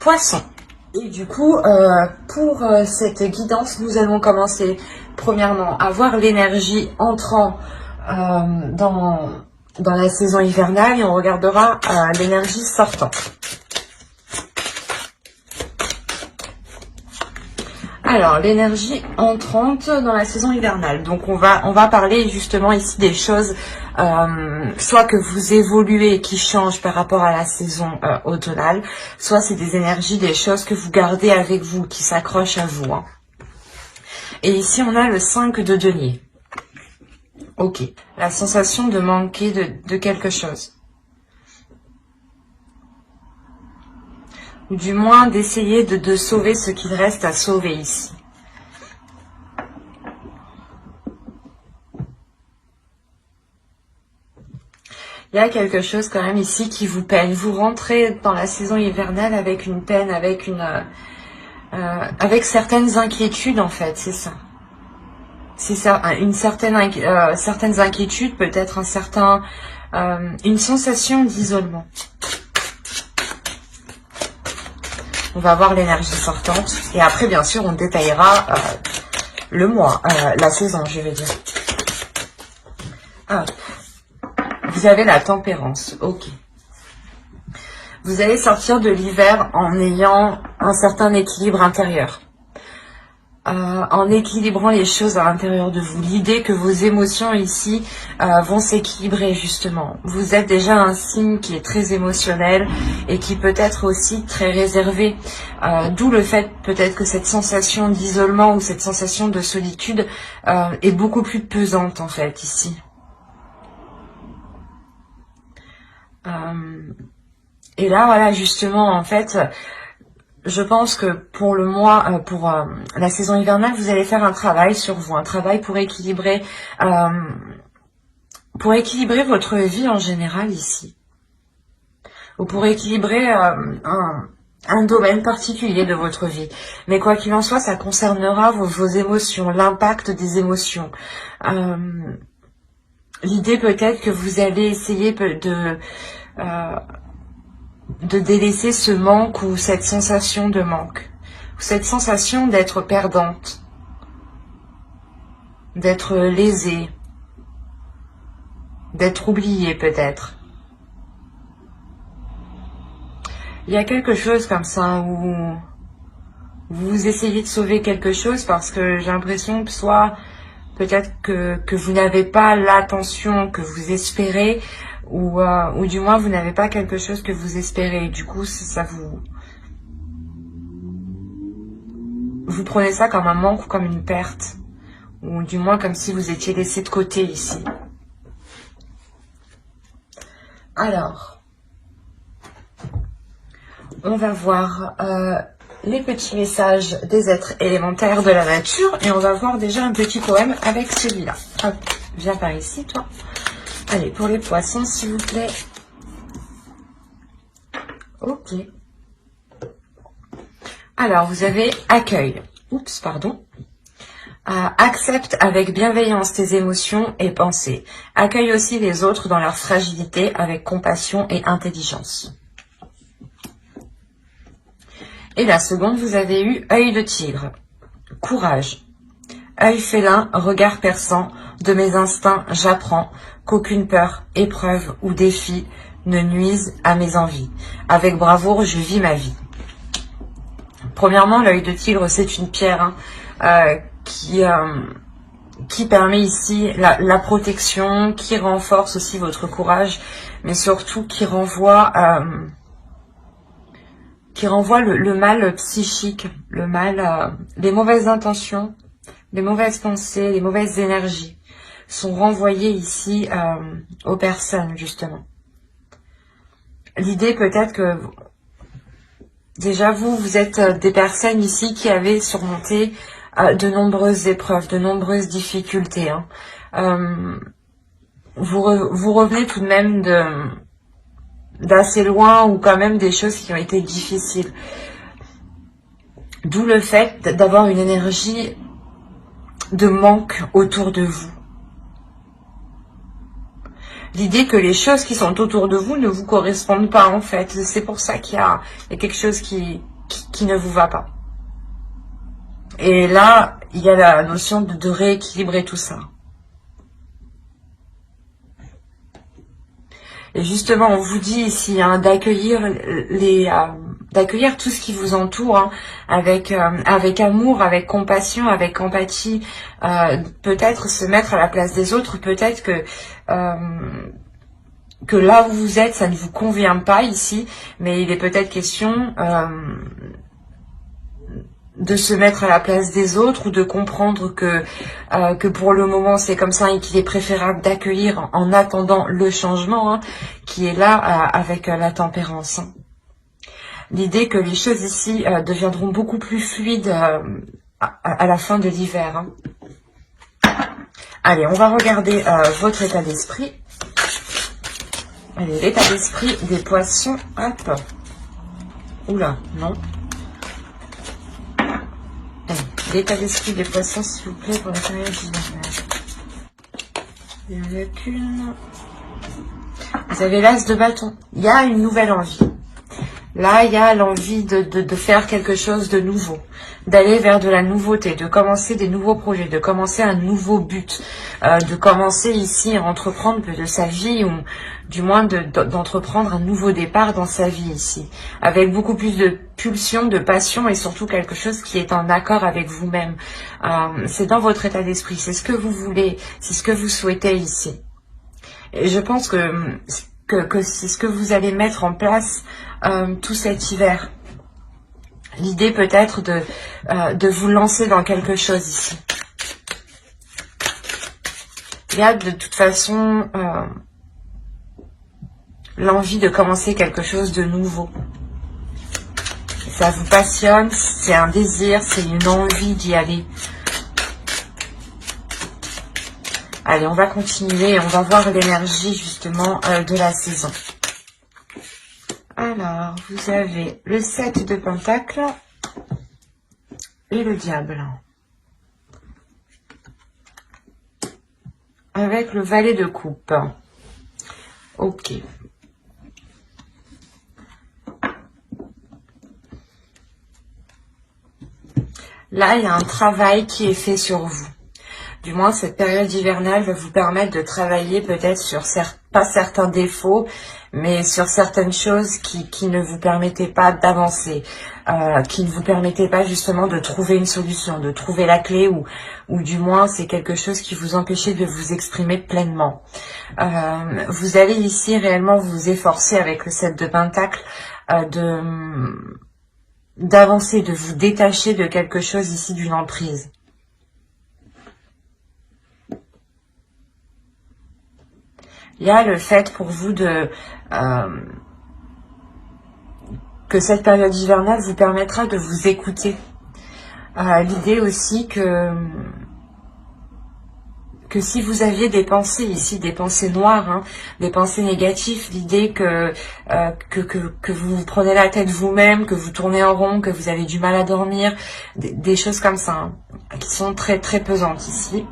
Poisson. Et du coup, pour cette guidance, nous allons commencer premièrement à voir l'énergie entrant dans la saison hivernale et on regardera l'énergie sortant. Alors, l'énergie entrante dans la saison hivernale. Donc, on va parler justement ici des choses, soit que vous évoluez, qui changent par rapport à la saison automnale, soit c'est des énergies, des choses que vous gardez avec vous, qui s'accrochent à vous. Hein. Et ici, on a le 5 de denier. Ok. La sensation de manquer de quelque chose. Ou du moins d'essayer de sauver ce qu'il reste à sauver ici. Il y a quelque chose quand même ici qui vous peine. Vous rentrez dans la saison hivernale avec une peine, avec certaines inquiétudes en fait, c'est ça. C'est ça, certaines inquiétudes, peut-être une sensation d'isolement. On va voir l'énergie sortante. Et après, bien sûr, on détaillera le mois, la saison, je vais dire. Ah, vous avez la tempérance. Ok. Vous allez sortir de l'hiver en ayant un certain équilibre intérieur. En équilibrant les choses à l'intérieur de vous. L'idée que vos émotions ici vont s'équilibrer justement. Vous êtes déjà un signe qui est très émotionnel et qui peut être aussi très réservé. D'où le fait peut-être que cette sensation d'isolement ou cette sensation de solitude est beaucoup plus pesante en fait ici. Et là voilà justement en fait... Je pense que pour le mois, pour la saison hivernale, vous allez faire un travail sur vous, un travail pour équilibrer votre vie en général ici, ou pour équilibrer un domaine particulier de votre vie. Mais quoi qu'il en soit, ça concernera vos émotions, l'impact des émotions. L'idée peut-être que vous allez essayer de délaisser ce manque ou cette sensation de manque, ou cette sensation d'être perdante, d'être lésée, d'être oubliée peut-être. Il y a quelque chose comme ça où vous essayez de sauver quelque chose parce que j'ai l'impression que soit peut-être que vous n'avez pas l'attention que vous espérez ou du moins vous n'avez pas quelque chose que vous espérez. Du coup, vous prenez ça comme un manque ou comme une perte, ou du moins comme si vous étiez laissé de côté ici. Alors, on va voir les petits messages des êtres élémentaires de la nature et on va voir déjà un petit poème avec celui-là. Hop, viens par ici, toi. Allez, pour les poissons, s'il vous plaît. Ok. Alors, vous avez accueil. Oups, pardon. Accepte avec bienveillance tes émotions et pensées. Accueille aussi les autres dans leur fragilité avec compassion et intelligence. Et la seconde, vous avez eu œil de tigre. Courage. Œil félin, regard perçant, de mes instincts j'apprends qu'aucune peur, épreuve ou défi ne nuise à mes envies. Avec bravoure, je vis ma vie. Premièrement, l'œil de tigre, c'est une pierre qui permet ici la protection, qui renforce aussi votre courage, mais surtout qui renvoie le mal psychique, le mal, les mauvaises intentions, les mauvaises pensées, les mauvaises énergies sont renvoyées ici aux personnes, justement. L'idée peut-être que, déjà vous êtes des personnes ici qui avez surmonté de nombreuses épreuves, de nombreuses difficultés. Hein. Vous revenez tout de même d'assez loin ou quand même des choses qui ont été difficiles. D'où le fait d'avoir une énergie de manque autour de vous. L'idée que les choses qui sont autour de vous ne vous correspondent pas en fait. C'est pour ça qu'il y a quelque chose qui ne vous va pas. Et là, il y a la notion de rééquilibrer tout ça. Et justement, on vous dit ici hein, d'accueillir d'accueillir tout ce qui vous entoure hein, avec amour, avec compassion, avec empathie. Peut-être se mettre à la place des autres. Peut-être que là où vous êtes, ça ne vous convient pas ici, mais il est peut-être question de se mettre à la place des autres ou de comprendre que pour le moment c'est comme ça et qu'il est préférable d'accueillir en attendant le changement hein, qui est là avec la tempérance. Hein. L'idée que les choses ici deviendront beaucoup plus fluides à la fin de l'hiver. Hein. Allez, on va regarder votre état d'esprit. Allez, l'état d'esprit des poissons. Hop. Oula, non. L'état d'esprit des poissons, s'il vous plaît, pour la période hivernale. Il n'y en a qu'une. Vous avez l'as de bâton. Il y a une nouvelle envie. Là, il y a l'envie de faire quelque chose de nouveau, d'aller vers de la nouveauté, de commencer des nouveaux projets, de commencer un nouveau but, de commencer ici à entreprendre de sa vie ou du moins d'entreprendre un nouveau départ dans sa vie ici, avec beaucoup plus de pulsion, de passion et surtout quelque chose qui est en accord avec vous-même. C'est dans votre état d'esprit, c'est ce que vous voulez, c'est ce que vous souhaitez ici. Et je pense que c'est ce que vous allez mettre en place tout cet hiver. L'idée peut-être de vous lancer dans quelque chose ici. Il y a de toute façon l'envie de commencer quelque chose de nouveau. Ça vous passionne, c'est un désir, c'est une envie d'y aller. Allez, on va continuer, on va voir l'énergie justement de la saison. Alors, vous avez le 7 de Pentacles et le diable. Avec le valet de coupe. Ok. Là, il y a un travail qui est fait sur vous. Du moins, cette période hivernale va vous permettre de travailler peut-être sur pas certains défauts, mais sur certaines choses qui ne vous permettaient pas d'avancer, qui ne vous permettaient pas justement de trouver une solution, de trouver la clé, ou du moins c'est quelque chose qui vous empêchait de vous exprimer pleinement. Vous allez ici réellement vous efforcer avec le 7 de Pentacles d'avancer, de vous détacher de quelque chose ici, d'une emprise. Il y a le fait pour vous que cette période hivernale vous permettra de vous écouter. L'idée aussi que si vous aviez des pensées ici, des pensées noires, hein, des pensées négatives, l'idée que vous vous prenez la tête vous-même, que vous tournez en rond, que vous avez du mal à dormir, des choses comme ça, hein, qui sont très très pesantes ici.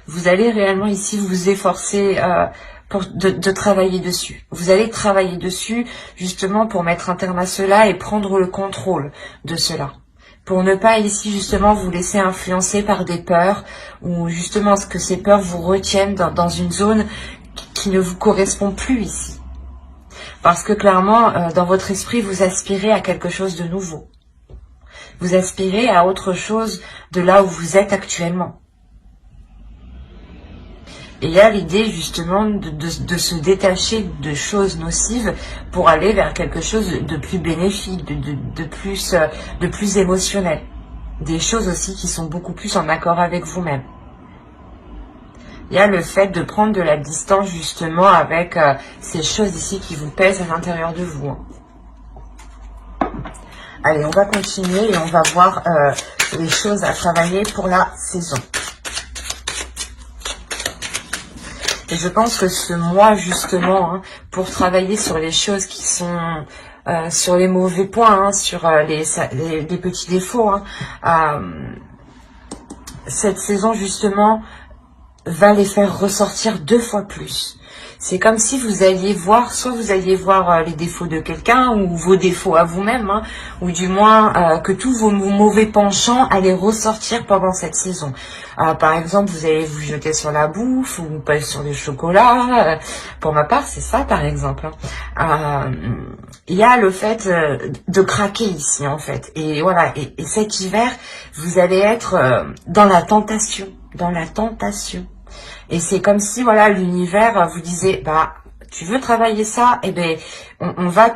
Vous allez réellement ici vous efforcer de travailler dessus. Vous allez travailler dessus justement pour mettre un terme à cela et prendre le contrôle de cela. Pour ne pas ici justement vous laisser influencer par des peurs ou justement ce que ces peurs vous retiennent dans une zone qui ne vous correspond plus ici. Parce que clairement, dans votre esprit, vous aspirez à quelque chose de nouveau. Vous aspirez à autre chose de là où vous êtes actuellement. Et il y a l'idée justement de se détacher de choses nocives pour aller vers quelque chose de plus bénéfique, de plus émotionnel. Des choses aussi qui sont beaucoup plus en accord avec vous-même. Il y a le fait de prendre de la distance justement avec ces choses ici qui vous pèsent à l'intérieur de vous. Allez, on va continuer et on va voir les choses à travailler pour la saison. Et je pense que ce mois, justement, hein, pour travailler sur les choses qui sont sur les mauvais points, hein, sur les petits défauts, hein, cette saison, justement, va les faire ressortir 2 fois plus. C'est comme si vous alliez voir, soit vous alliez voir les défauts de quelqu'un ou vos défauts à vous-même, hein, ou du moins que tous vos mauvais penchants allaient ressortir pendant cette saison. Par exemple, vous allez vous jeter sur la bouffe ou pas sur le chocolat. Pour ma part, c'est ça par exemple. Il y a le fait de craquer ici en fait. Et voilà, et cet hiver, vous allez être dans la tentation, Et c'est comme si, voilà, l'univers vous disait, bah, tu veux travailler ça, eh ben, on va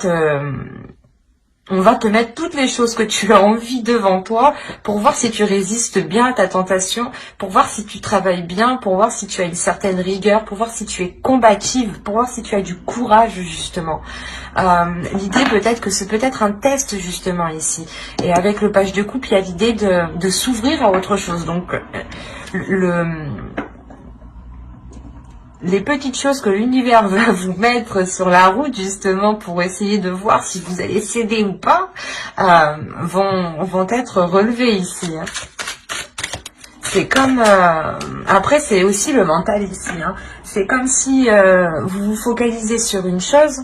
te mettre toutes les choses que tu as envie devant toi pour voir si tu résistes bien à ta tentation, pour voir si tu travailles bien, pour voir si tu as une certaine rigueur, pour voir si tu es combative, pour voir si tu as du courage, justement. L'idée peut-être que c'est peut-être un test, justement, ici. Et avec le page de coupe, il y a l'idée de s'ouvrir à autre chose. Donc, les petites choses que l'univers va vous mettre sur la route, justement, pour essayer de voir si vous allez céder ou pas, vont être relevées ici. Hein. C'est comme... après, c'est aussi le mental ici. Hein. C'est comme si vous vous focalisez sur une chose,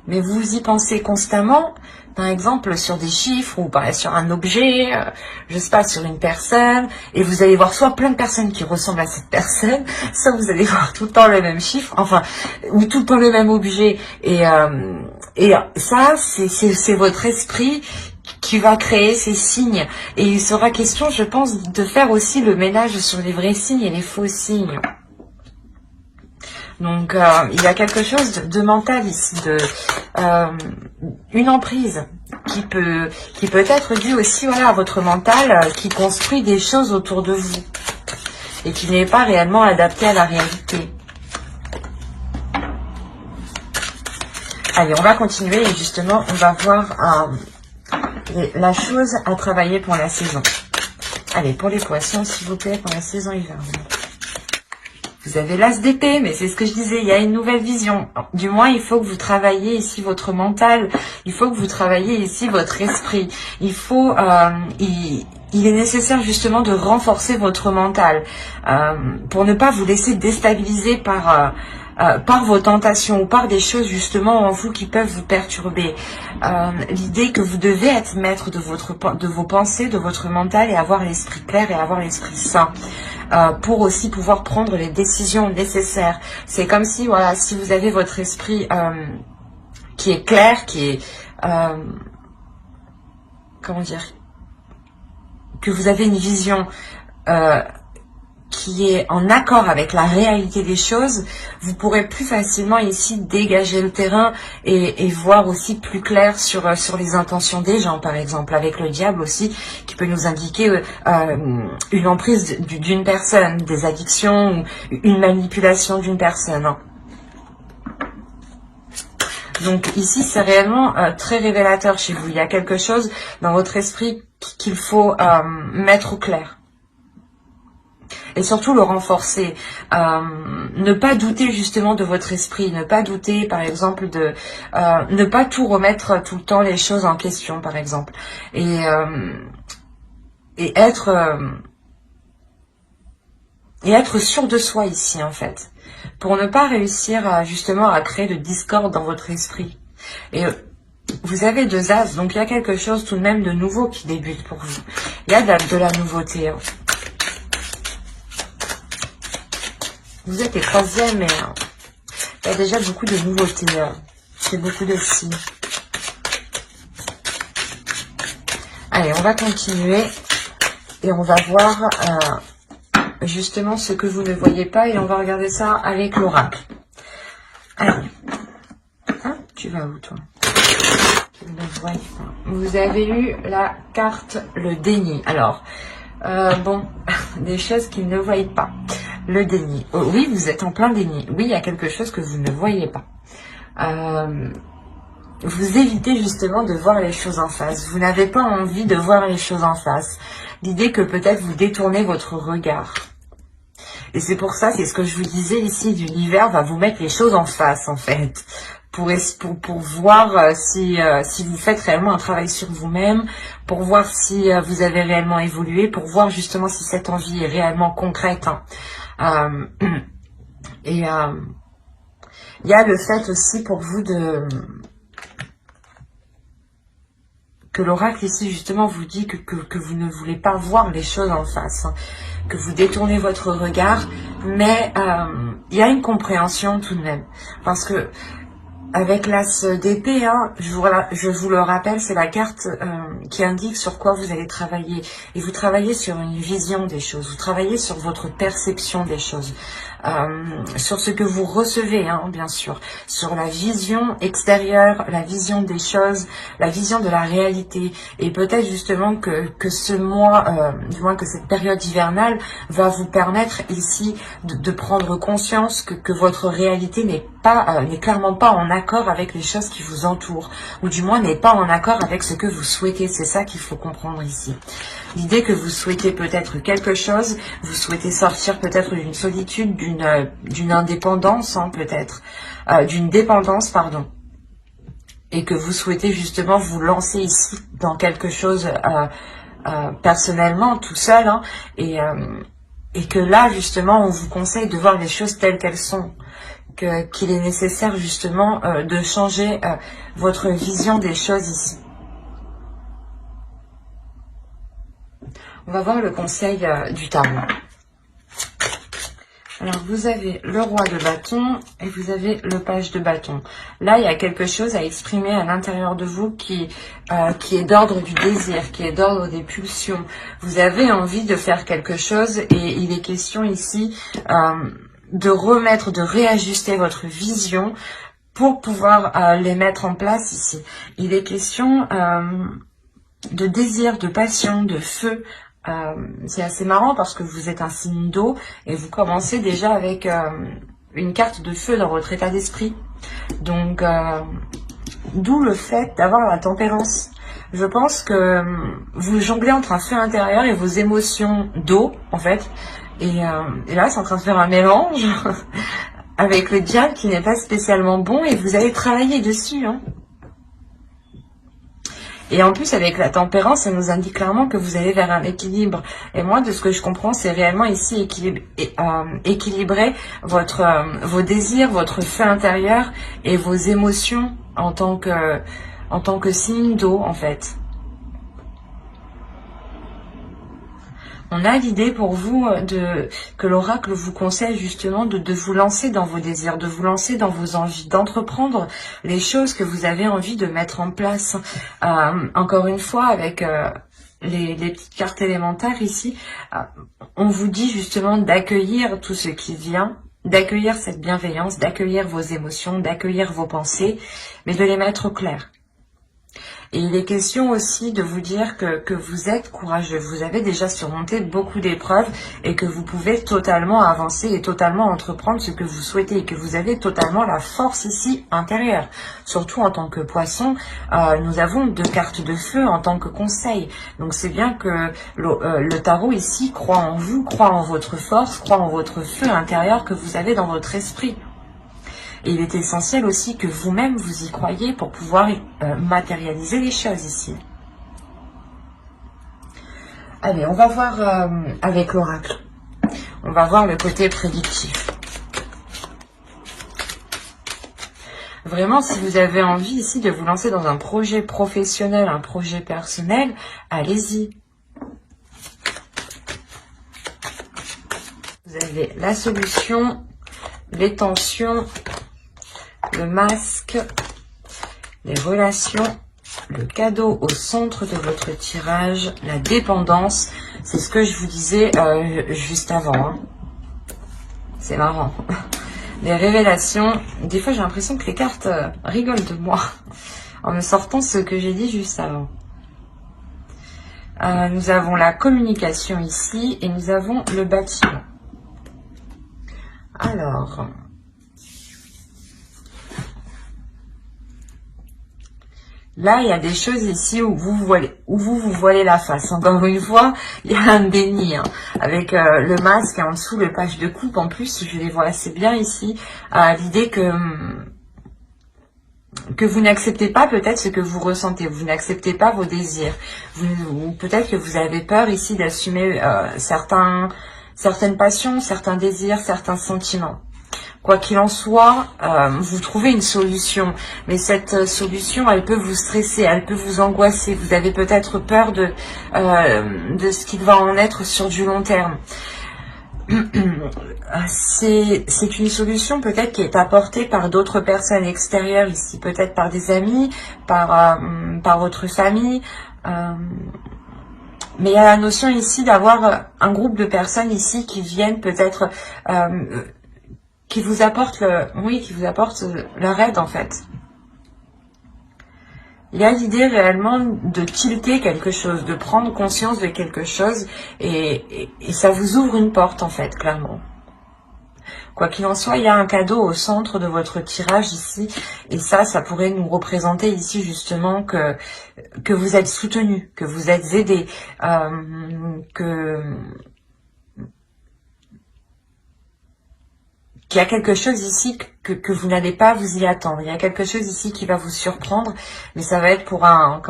mais vous y pensez constamment, par exemple sur des chiffres ou sur un objet, je sais pas, sur une personne, et vous allez voir soit plein de personnes qui ressemblent à cette personne, soit vous allez voir tout le temps le même chiffre, enfin, ou tout le temps le même objet, et ça, c'est votre esprit qui va créer ces signes, et il sera question, je pense, de faire aussi le ménage sur les vrais signes et les faux signes. Donc, il y a quelque chose de mental ici, une emprise qui peut être due aussi, voilà, à votre mental qui construit des choses autour de vous et qui n'est pas réellement adapté à la réalité. Allez, on va continuer et justement, on va voir la chose à travailler pour la saison. Allez, pour les poissons, s'il vous plaît, pour la saison hivernale. Vous avez l'as d'épée, mais c'est ce que je disais, il y a une nouvelle vision. Du moins, il faut que vous travailliez ici votre mental, il faut que vous travailliez ici votre esprit. Il est nécessaire justement de renforcer votre mental pour ne pas vous laisser déstabiliser par vos tentations ou par des choses justement en vous qui peuvent vous perturber. L'idée que vous devez être maître de vos pensées, de votre mental et avoir l'esprit clair et avoir l'esprit sain. Pour aussi pouvoir prendre les décisions nécessaires. C'est comme si, voilà, si vous avez votre esprit qui est clair, qui est, comment dire, que vous avez une vision qui est en accord avec la réalité des choses, vous pourrez plus facilement ici dégager le terrain et voir aussi plus clair sur les intentions des gens, par exemple, avec le diable aussi, qui peut nous indiquer une emprise d'une personne, des addictions, ou une manipulation d'une personne. Hein. Donc ici, c'est réellement très révélateur chez vous. Il y a quelque chose dans votre esprit qu'il faut mettre au clair. Et surtout le renforcer. Ne pas douter justement de votre esprit. Ne pas douter, par exemple, ne pas tout remettre tout le temps les choses en question, par exemple. Et être sûr de soi ici, en fait. Pour ne pas réussir justement à créer de discorde dans votre esprit. Et vous avez 2 as, donc il y a quelque chose tout de même de nouveau qui débute pour vous. Il y a de la nouveauté. Hein. Vous êtes les 3e et il y a déjà beaucoup de nouveautés. C'est beaucoup de signes. Allez, on va continuer et on va voir justement ce que vous ne voyez pas et on va regarder ça avec l'oracle. Allez. Hein, tu vas où toi? Je ne vois pas. Vous avez eu la carte le déni. Alors, bon, des choses qu'ils ne voient pas. Le déni. Oh, oui, vous êtes en plein déni. Oui, il y a quelque chose que vous ne voyez pas. Vous évitez justement de voir les choses en face. Vous n'avez pas envie de voir les choses en face. L'idée que peut-être vous détournez votre regard. Et c'est pour ça, c'est ce que je vous disais ici, l'univers va vous mettre les choses en face, en fait. Pour voir si vous faites réellement un travail sur vous-même, pour voir si vous avez réellement évolué, pour voir justement si cette envie est réellement concrète. Hein. Euh, et il y a le fait aussi pour vous que l'oracle ici justement vous dit que vous ne voulez pas voir les choses en face, hein, que vous détournez votre regard, mais il y a une compréhension tout de même, parce que avec l'as d'épée, hein, je vous le rappelle, c'est la carte qui indique sur quoi vous allez travailler. Et vous travaillez sur une vision des choses, vous travaillez sur votre perception des choses, sur ce que vous recevez, hein, bien sûr, sur la vision extérieure, la vision des choses, la vision de la réalité. Et peut-être justement que ce mois, du moins que cette période hivernale, va vous permettre ici de prendre conscience que votre réalité n'est clairement pas en accord avec les choses qui vous entourent, ou du moins n'est pas en accord avec ce que vous souhaitez. C'est ça qu'il faut comprendre ici. L'idée que vous souhaitez peut-être quelque chose, vous souhaitez sortir peut-être d'une solitude, d'une indépendance, hein, peut-être, d'une dépendance, pardon, et que vous souhaitez justement vous lancer ici dans quelque chose personnellement, tout seul, hein, et que là, justement, on vous conseille de voir les choses telles qu'elles sont, qu'il est nécessaire justement de changer votre vision des choses ici. On va voir le conseil du tarot. Alors, vous avez le roi de bâton et vous avez le page de bâton. Là, il y a quelque chose à exprimer à l'intérieur de vous qui est d'ordre du désir, qui est d'ordre des pulsions. Vous avez envie de faire quelque chose et il est question ici de remettre, de réajuster votre vision pour pouvoir les mettre en place ici. Il est question de désir, de passion, de feu. C'est assez marrant parce que vous êtes un signe d'eau et vous commencez déjà avec une carte de feu dans votre état d'esprit. Donc, d'où le fait d'avoir la tempérance. Je pense que vous jonglez entre un feu intérieur et vos émotions d'eau, en fait. Et là, c'est en train de faire un mélange avec le diable qui n'est pas spécialement bon et vous allez travailler dessus, hein. Et en plus, avec la tempérance, ça nous indique clairement que vous allez vers un équilibre. Et moi, de ce que je comprends, c'est réellement ici équilibrer vos désirs, votre feu intérieur et vos émotions en tant que signe d'eau, en fait. On a l'idée pour vous que l'oracle vous conseille justement de vous lancer dans vos désirs, de vous lancer dans vos envies, d'entreprendre les choses que vous avez envie de mettre en place. Encore une fois, avec les petites cartes élémentaires ici, on vous dit justement d'accueillir tout ce qui vient, d'accueillir cette bienveillance, d'accueillir vos émotions, d'accueillir vos pensées, mais de les mettre au clair. Et il est question aussi de vous dire que vous êtes courageux, vous avez déjà surmonté beaucoup d'épreuves et que vous pouvez totalement avancer et totalement entreprendre ce que vous souhaitez et que vous avez totalement la force ici intérieure. Surtout en tant que poisson, nous avons 2 cartes de feu en tant que conseil. Donc c'est bien que le tarot ici croit en vous, croit en votre force, croit en votre feu intérieur que vous avez dans votre esprit. Et il est essentiel aussi que vous-même vous y croyez pour pouvoir matérialiser les choses ici. Allez, on va voir avec l'oracle. On va voir le côté prédictif. Vraiment, si vous avez envie ici de vous lancer dans un projet professionnel, un projet personnel, allez-y. Vous avez la solution, les tensions, le masque, les relations, le cadeau au centre de votre tirage, la dépendance. C'est ce que je vous disais juste avant. Hein. C'est marrant. Les révélations. Des fois, j'ai l'impression que les cartes rigolent de moi en me sortant ce que j'ai dit juste avant. Nous avons la communication ici et nous avons le bâtiment. Alors... Là, il y a des choses ici où vous vous voilez la face. Encore une fois, il y a un déni, hein, avec le masque et en dessous le page de coupe. En plus, je les vois assez bien ici. L'idée que vous n'acceptez pas peut-être ce que vous ressentez. Vous n'acceptez pas vos désirs. Ou peut-être que vous avez peur ici d'assumer certains certaines passions, certains désirs, certains sentiments. Quoi qu'il en soit, vous trouvez une solution. Mais cette solution, elle peut vous stresser, elle peut vous angoisser. Vous avez peut-être peur de ce qu'il va en être sur du long terme. C'est une solution peut-être qui est apportée par d'autres personnes extérieures ici, peut-être par des amis, par votre famille. Mais il y a la notion ici d'avoir un groupe de personnes ici qui viennent peut-être... qui vous apporte leur aide en fait. Il y a l'idée réellement de tilter quelque chose, de prendre conscience de quelque chose et ça vous ouvre une porte en fait, clairement. Quoi qu'il en soit, il y a un cadeau au centre de votre tirage ici et ça pourrait nous représenter ici justement que vous êtes soutenu, que vous êtes aidé, qu'il y a quelque chose ici que vous n'allez pas vous y attendre. Il y a quelque chose ici qui va vous surprendre, mais ça va être pour ça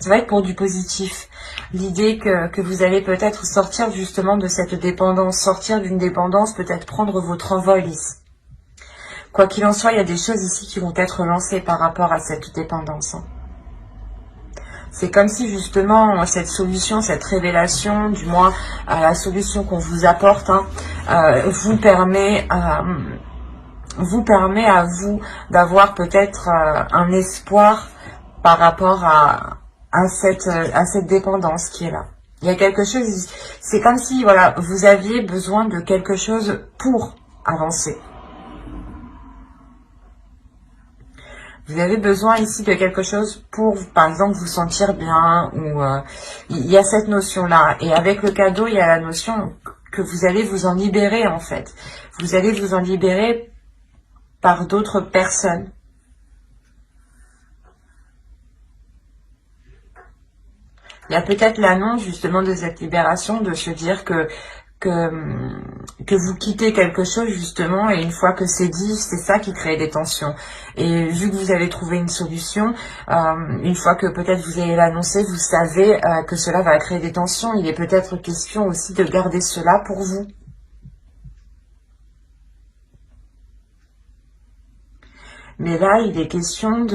va être pour du positif. L'idée que vous allez peut-être sortir justement de cette dépendance, sortir d'une dépendance, peut-être prendre votre envol ici. Quoi qu'il en soit, il y a des choses ici qui vont être lancées par rapport à cette dépendance. C'est comme si justement cette solution, cette révélation, du moins la solution qu'on vous apporte, vous permet à vous d'avoir peut-être un espoir par rapport à cette dépendance qui est là. Il y a quelque chose, c'est comme si voilà, vous aviez besoin de quelque chose pour avancer. Vous avez besoin ici de quelque chose pour, par exemple, vous sentir bien. Ou il y a cette notion-là. Et avec le cadeau, il y a la notion que vous allez vous en libérer, en fait. Vous allez vous en libérer par d'autres personnes. Il y a peut-être l'annonce, justement, de cette libération, de se dire que vous quittez quelque chose justement et une fois que c'est dit, c'est ça qui crée des tensions. Et vu que vous avez trouvé une solution, une fois que peut-être vous allez l'annoncer, vous savez que cela va créer des tensions. Il est peut-être question aussi de garder cela pour vous. Mais là, il est question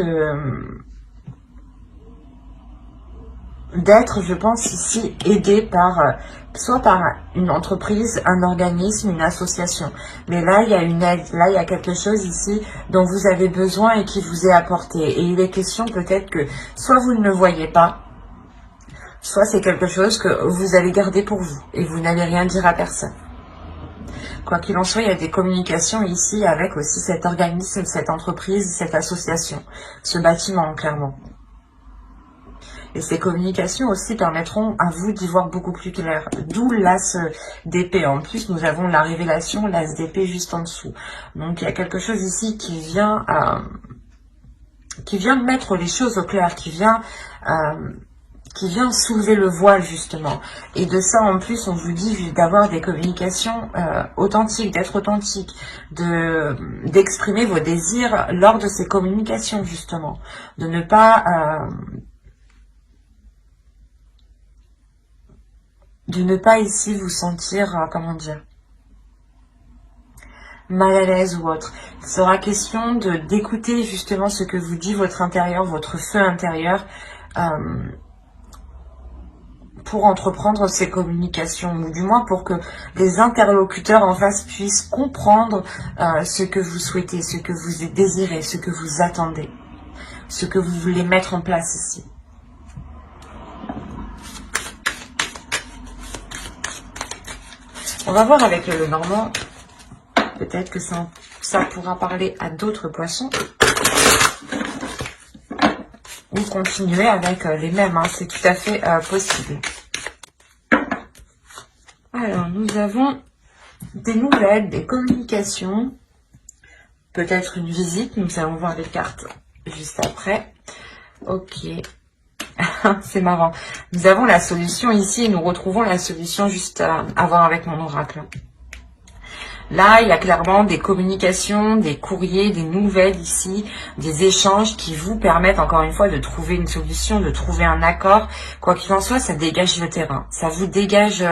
d'être, je pense, ici aidé par soit par une entreprise, un organisme, une association. Mais là, il y a une aide, là, il y a quelque chose ici dont vous avez besoin et qui vous est apporté. Et il est question peut-être que soit vous ne le voyez pas, soit c'est quelque chose que vous allez garder pour vous et vous n'allez rien dire à personne. Quoi qu'il en soit, il y a des communications ici avec aussi cet organisme, cette entreprise, cette association, ce bâtiment, clairement. Et ces communications aussi permettront à vous d'y voir beaucoup plus clair. D'où l'as d'épée. En plus, nous avons la révélation, l'as d'épée juste en dessous. Donc, il y a quelque chose ici qui vient mettre les choses au clair, qui vient soulever le voile, justement. Et de ça, en plus, on vous dit d'avoir des communications authentiques, d'être authentique, d'exprimer vos désirs lors de ces communications, justement. De ne pas ici vous sentir, comment dire, mal à l'aise ou autre. Il sera question d'écouter justement ce que vous dit votre intérieur, votre feu intérieur, pour entreprendre ces communications, ou du moins pour que les interlocuteurs en face puissent comprendre ce que vous souhaitez, ce que vous désirez, ce que vous attendez, ce que vous voulez mettre en place ici. On va voir avec le Normand. Peut-être que ça pourra parler à d'autres poissons. Ou continuer avec les mêmes. C'est tout à fait possible. Alors, nous avons des nouvelles, des communications. Peut-être une visite. Nous allons voir les cartes juste après. Ok. C'est marrant. Nous avons la solution ici et nous retrouvons la solution juste à voir avec mon oracle. Là, il y a clairement des communications, des courriers, des nouvelles ici, des échanges qui vous permettent encore une fois de trouver une solution, de trouver un accord. Quoi qu'il en soit, ça dégage le terrain. Ça vous dégage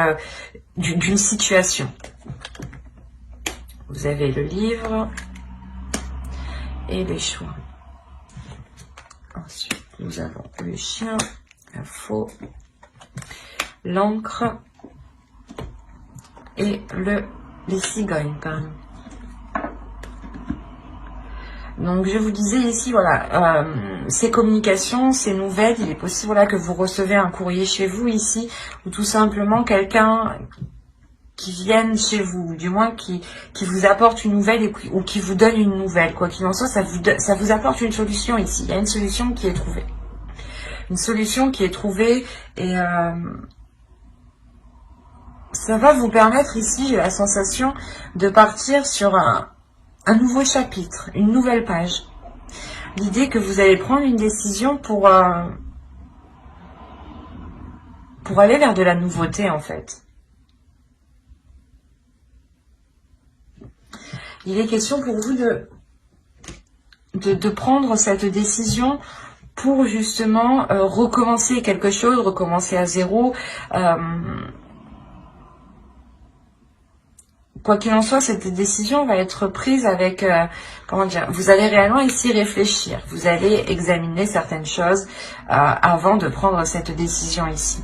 d'une situation. Vous avez le livre et les choix. Ensuite, nous avons le chien, la faux, l'encre et les cigognes, pardon. Donc je vous disais ici, voilà, ces communications, ces nouvelles, il est possible voilà, que vous recevez un courrier chez vous ici, ou tout simplement quelqu'un qui vienne chez vous, ou du moins qui vous apporte une nouvelle ou qui vous donne une nouvelle. Quoi qu'il en soit, ça vous apporte une solution ici. Il y a une solution qui est trouvée. Une solution qui est trouvée et ça va vous permettre ici, j'ai la sensation, de partir sur un nouveau chapitre, une nouvelle page. L'idée que vous allez prendre une décision pour aller vers de la nouveauté en fait. Il est question pour vous de prendre cette décision pour justement recommencer quelque chose, recommencer à zéro. Quoi qu'il en soit, cette décision va être prise avec, comment dire, vous allez réellement ici réfléchir. Vous allez examiner certaines choses avant de prendre cette décision ici.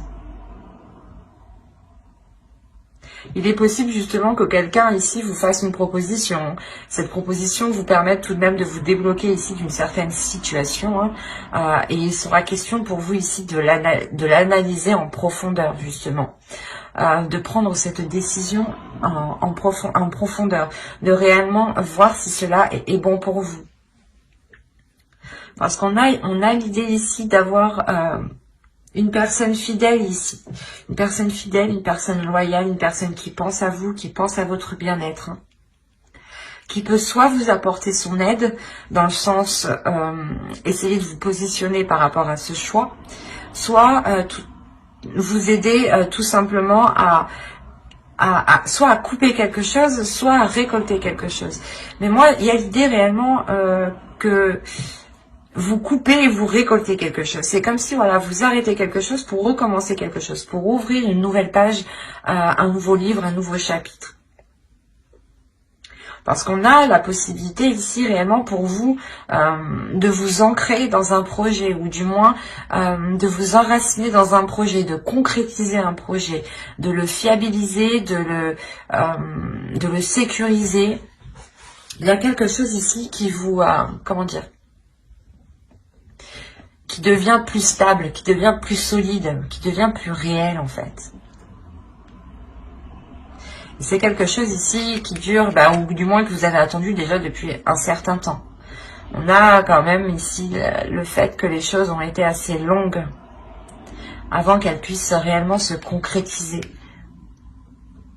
Il est possible justement que quelqu'un ici vous fasse une proposition. Cette proposition vous permette tout de même de vous débloquer ici d'une certaine situation. Et il sera question pour vous ici de l'analyser en profondeur justement. De prendre cette décision en profondeur. De réellement voir si cela est bon pour vous. Parce qu'on a l'idée ici d'avoir... une personne fidèle ici, une personne fidèle, une personne loyale, une personne qui pense à vous, qui pense à votre bien-être, qui peut soit vous apporter son aide, dans le sens essayer de vous positionner par rapport à ce choix, soit vous aider tout simplement soit à couper quelque chose, soit à récolter quelque chose. Mais moi, il y a l'idée réellement que vous coupez et vous récoltez quelque chose. C'est comme si voilà, vous arrêtez quelque chose pour recommencer quelque chose, pour ouvrir une nouvelle page, un nouveau livre, un nouveau chapitre. Parce qu'on a la possibilité ici réellement pour vous de vous ancrer dans un projet, ou du moins de vous enraciner dans un projet, de concrétiser un projet, de le fiabiliser, de le sécuriser. Il y a quelque chose ici qui vous, comment dire, qui devient plus stable, qui devient plus solide, qui devient plus réel en fait. Et c'est quelque chose ici qui dure, ou du moins que vous avez attendu déjà depuis un certain temps. On a quand même ici le fait que les choses ont été assez longues avant qu'elles puissent réellement se concrétiser.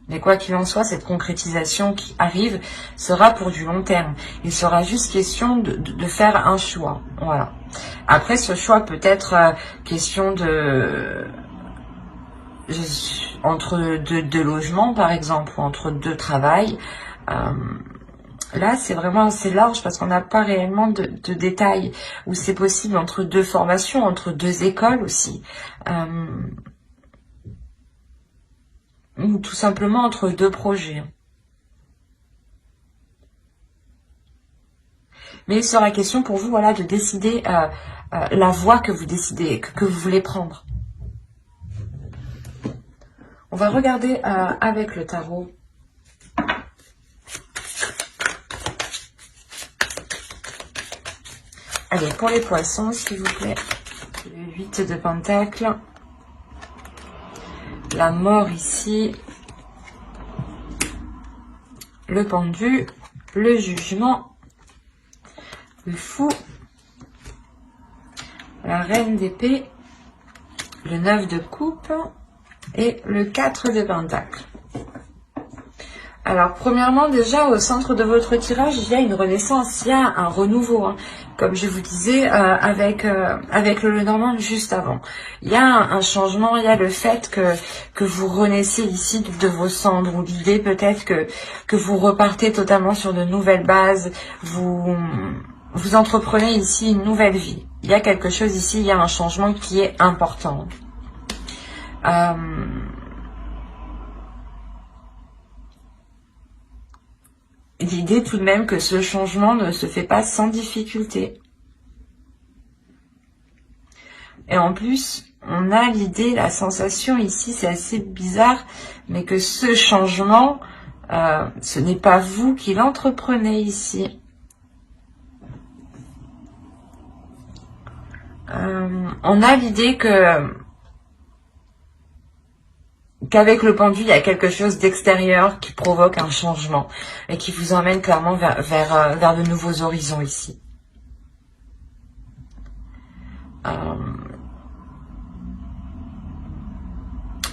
Mais quoi qu'il en soit, cette concrétisation qui arrive sera pour du long terme. Il sera juste question de faire un choix. Voilà. Après, ce choix peut être question entre deux logements, par exemple, ou entre deux travails. Là, c'est vraiment assez large parce qu'on n'a pas réellement de détails. Ou c'est possible entre deux formations, entre deux écoles aussi. Ou tout simplement entre deux projets. Mais il sera question pour vous, voilà, de décider la voie que vous décidez, que vous voulez prendre. On va regarder avec le tarot. Allez, pour les poissons, s'il vous plaît. Le 8 de Pentacles. La mort ici, le pendu, le jugement, le fou, la reine d'épée, le 9 de coupe et le 4 de pentacle. Alors, premièrement, déjà, au centre de votre tirage, il y a une renaissance, il y a un renouveau, hein. Comme je vous disais, avec le Lenormand juste avant. Il y a un changement, il y a le fait que vous renaissez ici de vos cendres, ou l'idée peut-être que vous repartez totalement sur de nouvelles bases, vous entreprenez ici une nouvelle vie. Il y a quelque chose ici, il y a un changement qui est important. L'idée tout de même que ce changement ne se fait pas sans difficulté. Et en plus, on a l'idée, la sensation ici, c'est assez bizarre, mais que ce changement, ce n'est pas vous qui l'entreprenez ici. On a l'idée qu'avec le pendu, il y a quelque chose d'extérieur qui provoque un changement et qui vous emmène clairement vers de nouveaux horizons ici.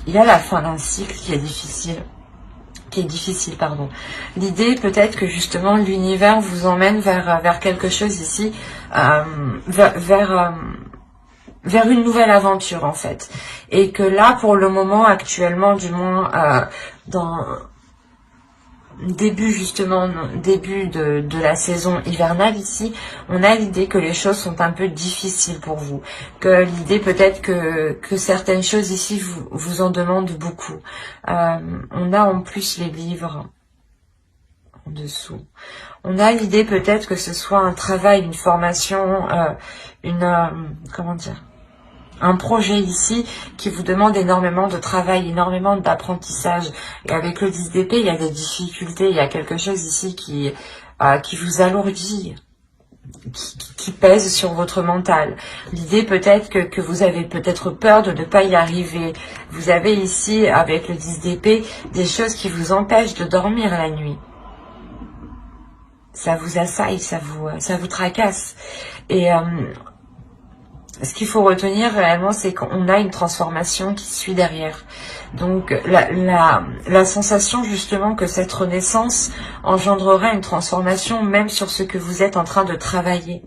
Il y a la fin d'un cycle qui est difficile. Pardon. L'idée peut-être que justement l'univers vous emmène vers quelque chose ici, vers une nouvelle aventure en fait. Et que là, pour le moment, actuellement, du moins, dans début de la saison hivernale ici, on a l'idée que les choses sont un peu difficiles pour vous. Que l'idée peut-être que certaines choses ici vous en demandent beaucoup. On a en plus les livres en dessous. On a l'idée peut-être que ce soit un travail, une formation, comment dire, un projet ici qui vous demande énormément de travail, énormément d'apprentissage. Et avec le 10 d'épée, il y a des difficultés, il y a quelque chose ici qui vous alourdit, qui pèse sur votre mental. L'idée peut-être que vous avez peut-être peur de ne pas y arriver. Vous avez ici, avec le 10 d'épée, des choses qui vous empêchent de dormir la nuit. Ça vous assaille, ça vous tracasse. Et ce qu'il faut retenir réellement, c'est qu'on a une transformation qui suit derrière. Donc la sensation justement que cette renaissance engendrera une transformation même sur ce que vous êtes en train de travailler,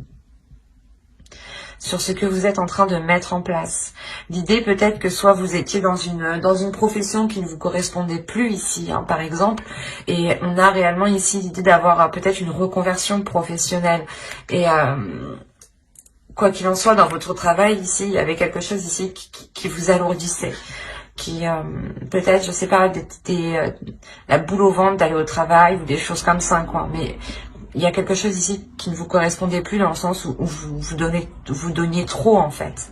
sur ce que vous êtes en train de mettre en place. L'idée peut-être que soit vous étiez dans une profession qui ne vous correspondait plus ici, hein, par exemple, et on a réellement ici l'idée d'avoir peut-être une reconversion professionnelle. Et quoi qu'il en soit, dans votre travail ici, il y avait quelque chose ici qui vous alourdissait, qui peut-être, je sais pas, la boule au ventre d'aller au travail ou des choses comme ça, quoi. Mais il y a quelque chose ici qui ne vous correspondait plus dans le sens où vous donniez trop en fait.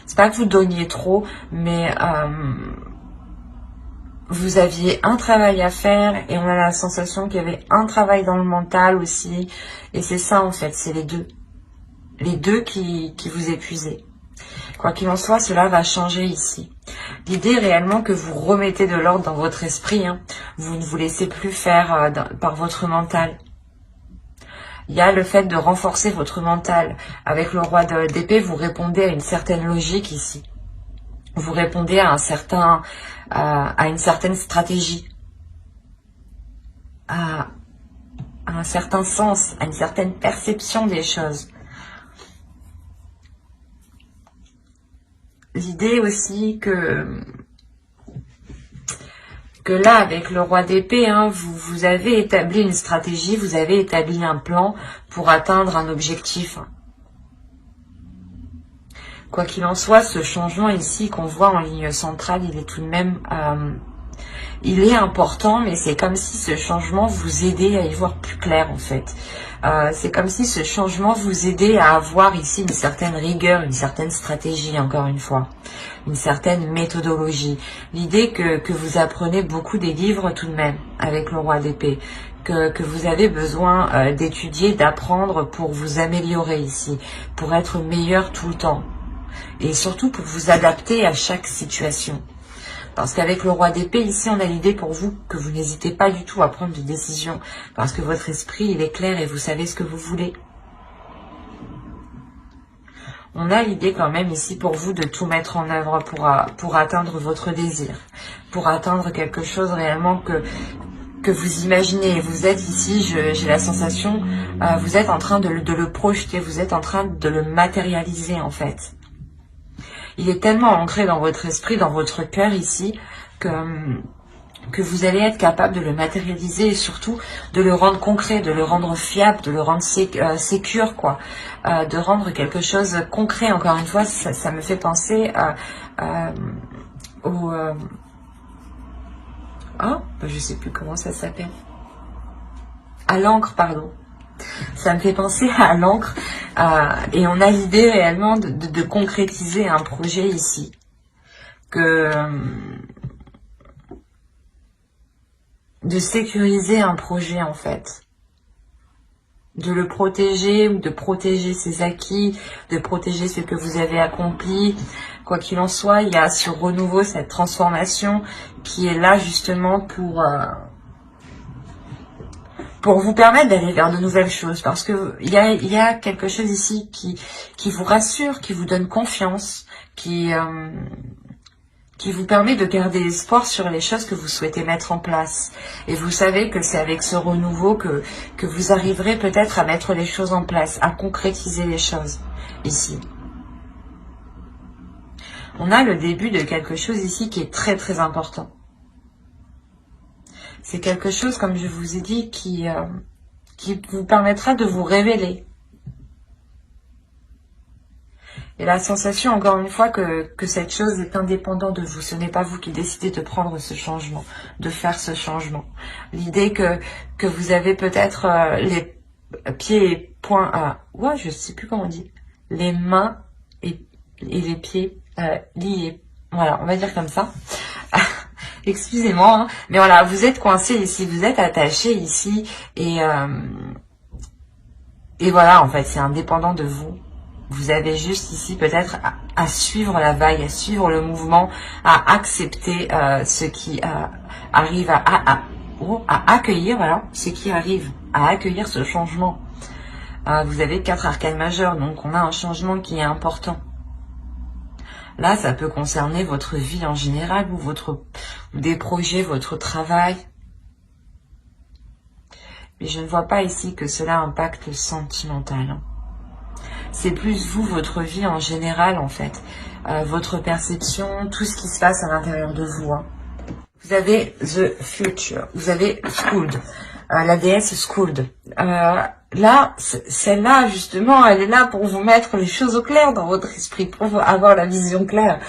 C'est pas que vous donniez trop, mais vous aviez un travail à faire et on a la sensation qu'il y avait un travail dans le mental aussi. Et c'est ça en fait, c'est les deux. Les deux qui vous épuisaient. Quoi qu'il en soit, cela va changer ici. L'idée est réellement que vous remettez de l'ordre dans votre esprit. Hein. Vous ne vous laissez plus faire par votre mental. Il y a le fait de renforcer votre mental. Avec le roi d'épée, vous répondez à une certaine logique ici. Vous répondez à une certaine stratégie, à un certain sens, à une certaine perception des choses. L'idée aussi que là, avec le roi d'épée, hein, vous avez établi une stratégie, vous avez établi un plan pour atteindre un objectif. Quoi qu'il en soit, ce changement ici qu'on voit en ligne centrale, il est tout de même... il est important, mais c'est comme si ce changement vous aidait à y voir plus clair en fait. C'est comme si ce changement vous aidait à avoir ici une certaine rigueur, une certaine stratégie, encore une fois, une certaine méthodologie. L'idée que vous apprenez beaucoup des livres tout de même, avec le roi d'épée, que vous avez besoin d'étudier, d'apprendre pour vous améliorer ici, pour être meilleur tout le temps, et surtout pour vous adapter à chaque situation. Parce qu'avec le roi d'épée, ici, on a l'idée pour vous que vous n'hésitez pas du tout à prendre des décisions. Parce que votre esprit, il est clair et vous savez ce que vous voulez. On a l'idée quand même ici pour vous de tout mettre en œuvre pour atteindre votre désir, pour atteindre quelque chose réellement que vous imaginez. Vous êtes ici, j'ai la sensation, vous êtes en train de le projeter, vous êtes en train de le matérialiser en fait. Il est tellement ancré dans votre esprit, dans votre cœur ici, que vous allez être capable de le matérialiser et surtout de le rendre concret, de le rendre fiable, de le rendre sécure, quoi. De rendre quelque chose concret. Encore une fois, ça me fait penser au... je sais plus comment ça s'appelle. À l'encre, pardon. Ça me fait penser à l'encre. Et on a l'idée réellement de concrétiser un projet ici. De sécuriser un projet en fait, de le protéger ou de protéger ses acquis, de protéger ce que vous avez accompli. Quoi qu'il en soit, il y a ce renouveau, cette transformation qui est là justement pour vous permettre d'aller vers de nouvelles choses, parce que il y a quelque chose ici qui vous rassure, qui vous donne confiance, qui vous permet de garder espoir sur les choses que vous souhaitez mettre en place. Et vous savez que c'est avec ce renouveau que vous arriverez peut-être à mettre les choses en place, à concrétiser les choses ici. On a le début de quelque chose ici qui est très très important. C'est quelque chose, comme je vous ai dit, qui vous permettra de vous révéler. Et la sensation, encore une fois, que cette chose est indépendante de vous. Ce n'est pas vous qui décidez de prendre ce changement, de faire ce changement. L'idée que vous avez peut-être les pieds et poings... je sais plus comment on dit. Les mains et les pieds liés. Voilà, on va dire comme ça. Excusez-moi, hein, mais voilà, vous êtes coincé ici, vous êtes attaché ici. Et voilà, en fait, c'est indépendant de vous. Vous avez juste ici peut-être à suivre la vague, à suivre le mouvement, à accepter ce qui arrive, à accueillir, voilà, ce qui arrive, à accueillir ce changement. Vous avez 4 arcanes majeures, donc on a un changement qui est important. Là, ça peut concerner votre vie en général, ou des projets, votre travail. Mais je ne vois pas ici que cela impacte le sentimental, hein. C'est plus vous, votre vie en général, en fait. Votre perception, tout ce qui se passe à l'intérieur de vous. Hein. Vous avez The Future. Vous avez Skuld. La déesse Skuld. Là, celle-là, justement, elle est là pour vous mettre les choses au clair dans votre esprit, pour avoir la vision claire.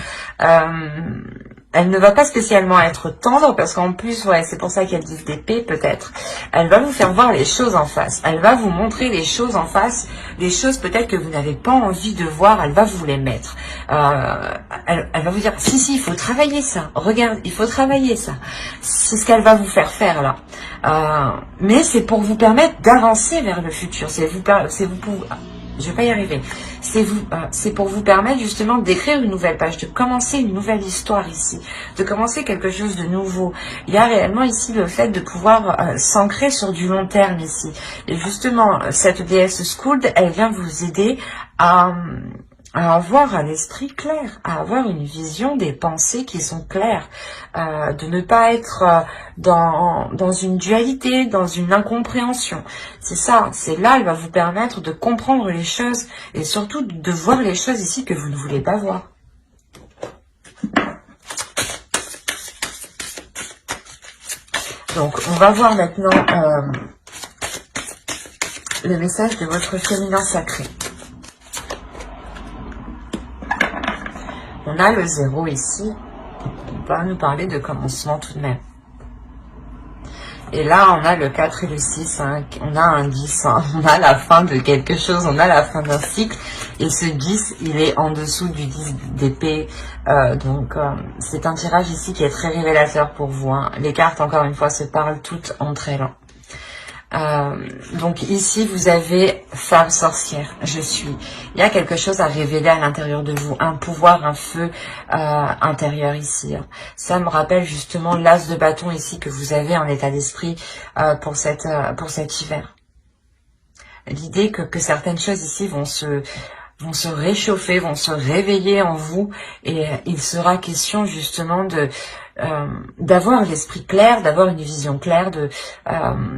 Elle ne va pas spécialement être tendre, parce qu'en plus, ouais, c'est pour ça qu'elle dit d'épée, peut-être. Elle va vous faire voir les choses en face. Elle va vous montrer les choses en face, des choses peut-être que vous n'avez pas envie de voir, elle va vous les mettre. Elle va vous dire, si, il faut travailler ça. Regarde, il faut travailler ça. C'est ce qu'elle va vous faire là. Mais c'est pour vous permettre d'avancer vers le futur. Je vais pas y arriver. C'est pour vous permettre justement d'écrire une nouvelle page, de commencer une nouvelle histoire ici, de commencer quelque chose de nouveau. Il y a réellement ici le fait de pouvoir s'ancrer sur du long terme ici. Et justement, cette déesse Skuld, elle vient vous aider à avoir un esprit clair, à avoir une vision des pensées qui sont claires, de ne pas être dans une dualité, dans une incompréhension. C'est ça, c'est là, elle va vous permettre de comprendre les choses et surtout de voir les choses ici que vous ne voulez pas voir. Donc, on va voir maintenant le message de votre féminin sacré. On a le 0 ici, on va nous parler de commencement tout de même. Et là, on a le 4 et le 6, hein. On a un 10, hein. On a la fin de quelque chose, on a la fin d'un cycle. Et ce 10, il est en dessous du 10 d'épée. Donc, c'est un tirage ici qui est très révélateur pour vous. Hein. Les cartes, encore une fois, se parlent toutes entre elles. Donc ici vous avez femme sorcière, je suis. Il y a quelque chose à révéler à l'intérieur de vous, un pouvoir, un feu intérieur ici. Ça me rappelle justement l'as de bâton ici que vous avez en état d'esprit pour cet hiver. L'idée que certaines choses ici vont se vont se réchauffer, vont se réveiller en vous, et il sera question justement de d'avoir l'esprit clair, d'avoir une vision claire,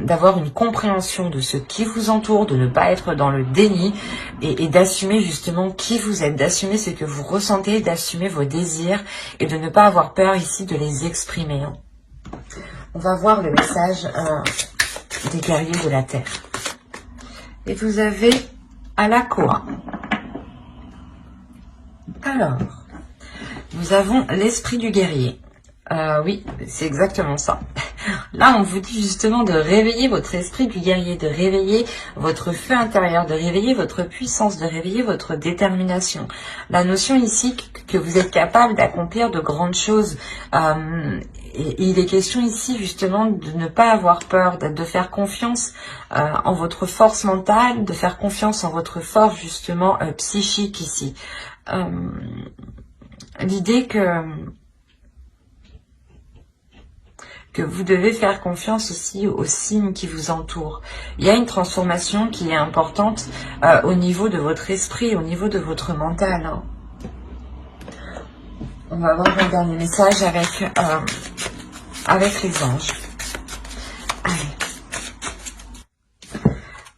d'avoir une compréhension de ce qui vous entoure, de ne pas être dans le déni, et d'assumer justement qui vous êtes, d'assumer ce que vous ressentez, d'assumer vos désirs, et de ne pas avoir peur ici de les exprimer. On va voir le message des guerriers de la Terre. Et vous avez Alakoa. Alors, nous avons l'esprit du guerrier. Oui, c'est exactement ça. Là, on vous dit justement de réveiller votre esprit du guerrier, de réveiller votre feu intérieur, de réveiller votre puissance, de réveiller votre détermination. La notion ici que vous êtes capable d'accomplir de grandes choses. Et il est question ici justement de ne pas avoir peur, de faire confiance en votre force mentale, de faire confiance en votre force justement psychique ici. L'idée que vous devez faire confiance aussi aux signes qui vous entourent. Il y a une transformation qui est importante au niveau de votre esprit, au niveau de votre mental. Hein. On va voir un dernier message avec les anges. Allez.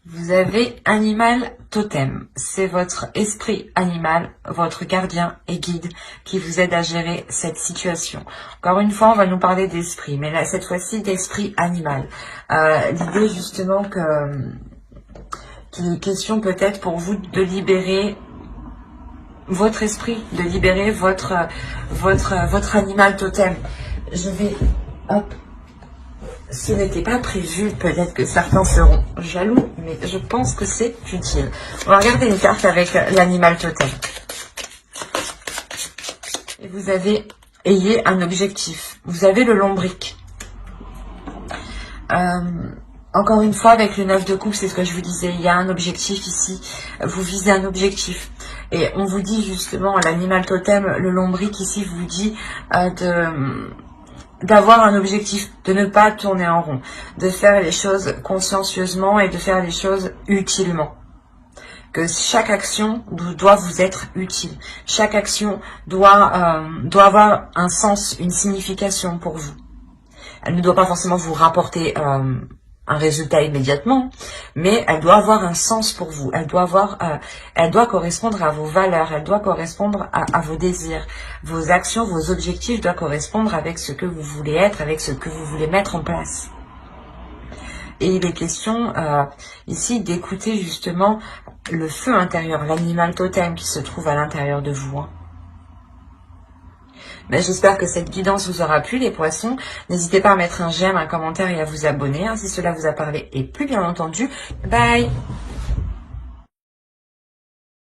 Vous avez animal totem. C'est votre esprit animal, votre gardien et guide qui vous aide à gérer cette situation. Encore une fois, on va nous parler d'esprit, mais là, cette fois-ci, d'esprit animal. L'idée justement qu'il est question peut-être pour vous de libérer votre esprit, de libérer votre animal totem. Je vais... Hop. Ce n'était pas prévu, peut-être que certains seront jaloux, mais je pense que c'est utile. On va regarder une carte avec l'animal totem. Et vous ayez un objectif. Vous avez le lombric. Encore une fois, avec le 9 de coupe, c'est ce que je vous disais, il y a un objectif ici. Vous visez un objectif. Et on vous dit justement, l'animal totem, le lombric ici vous dit d'avoir un objectif, de ne pas tourner en rond, de faire les choses consciencieusement et de faire les choses utilement. Que chaque action doit vous être utile. Chaque action doit avoir un sens, une signification pour vous. Elle ne doit pas forcément vous rapporter un résultat immédiatement, mais elle doit avoir un sens pour vous. Elle doit correspondre à vos valeurs, elle doit correspondre à vos désirs. Vos actions, vos objectifs doivent correspondre avec ce que vous voulez être, avec ce que vous voulez mettre en place. Et il est question ici d'écouter justement le feu intérieur, l'animal totem qui se trouve à l'intérieur de vous. Hein. Mais j'espère que cette guidance vous aura plu, les poissons. N'hésitez pas à mettre un j'aime, un commentaire et à vous abonner hein, si cela vous a parlé. Et plus bien entendu, bye!